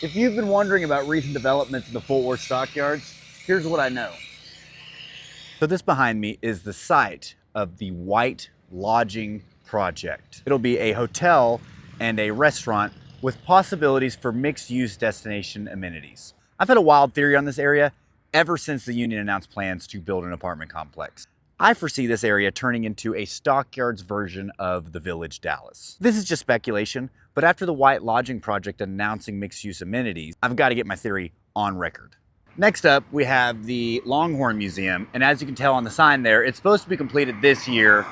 If you've been wondering about recent developments in the Fort Worth stockyards, here's what I know. So this behind me is the site of the White Lodging Project. It'll be a hotel and a restaurant with possibilities for mixed-use destination amenities. I've had a wild theory on this area ever since the union announced plans to build an apartment complex. I foresee this area turning into a stockyards version of the Village Dallas. This is just speculation, but after the White Lodging Project announcing mixed-use amenities, I've got to get my theory on record. Next up, we have the Longhorn Museum, and as you can tell on the sign there, it's supposed to be completed this year.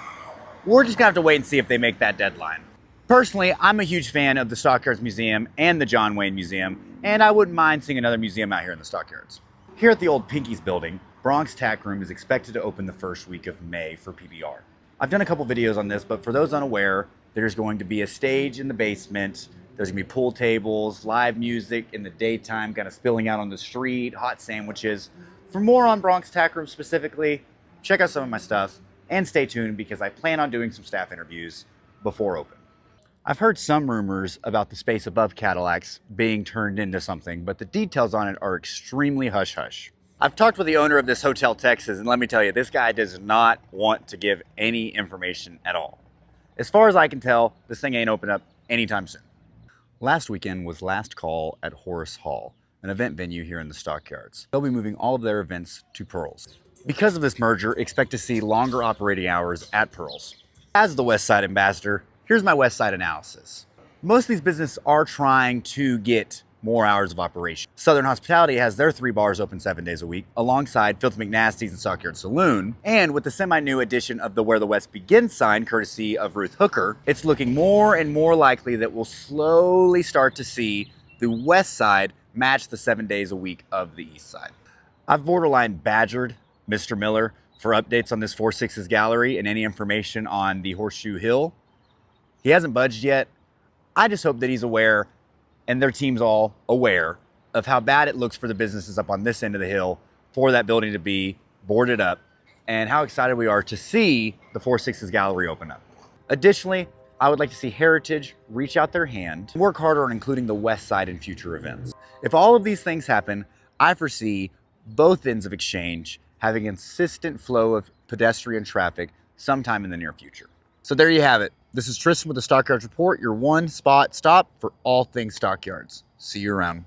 We're just gonna have to wait and see if they make that deadline. Personally, I'm a huge fan of the Stockyards Museum and the John Wayne Museum, and I wouldn't mind seeing another museum out here in the Stockyards. Here at the old Pinky's building, Bronx Tack Room is expected to open the first week of May for PBR. I've done a couple videos on this, but for those unaware, there's going to be a stage in the basement. There's gonna be pool tables, live music in the daytime, kind of spilling out on the street, hot sandwiches. For more on Bronx Tack Room specifically, check out some of my stuff and stay tuned because I plan on doing some staff interviews before open. I've heard some rumors about the space above Cadillacs being turned into something, but the details on it are extremely hush-hush. I've talked with the owner of this Hotel Texas, and let me tell you, this guy does not want to give any information at all. As far as I can tell, this thing ain't open up anytime soon. Last weekend was Last Call at Horace Hall, an event venue here in the Stockyards. They'll be moving all of their events to Pearls. Because of this merger, expect to see longer operating hours at Pearls. As the West Side ambassador, here's my West Side analysis. Most of these businesses are trying to get more hours of operation. Southern Hospitality has their 3 bars open 7 days a week, alongside Filthy McNasty's and Stockyard Saloon. And with the semi-new addition of the Where the West Begins sign, courtesy of Ruth Hooker, it's looking more and more likely that we'll slowly start to see the West Side match the 7 days a week of the East Side. I've borderline badgered Mr. Miller for updates on this 4-6's gallery and any information on the Horseshoe Hill. He hasn't budged yet. I just hope that he's aware and their team's all aware of how bad it looks for the businesses up on this end of the hill for that building to be boarded up and how excited we are to see the 4-6's gallery open up. Additionally, I would like to see Heritage reach out their hand and work harder on including the West Side in future events. If all of these things happen, I foresee both ends of Exchange having a consistent flow of pedestrian traffic sometime in the near future. So there you have it. This is Tristan with the Stockyards Report, your one-spot stop for all things Stockyards. See you around.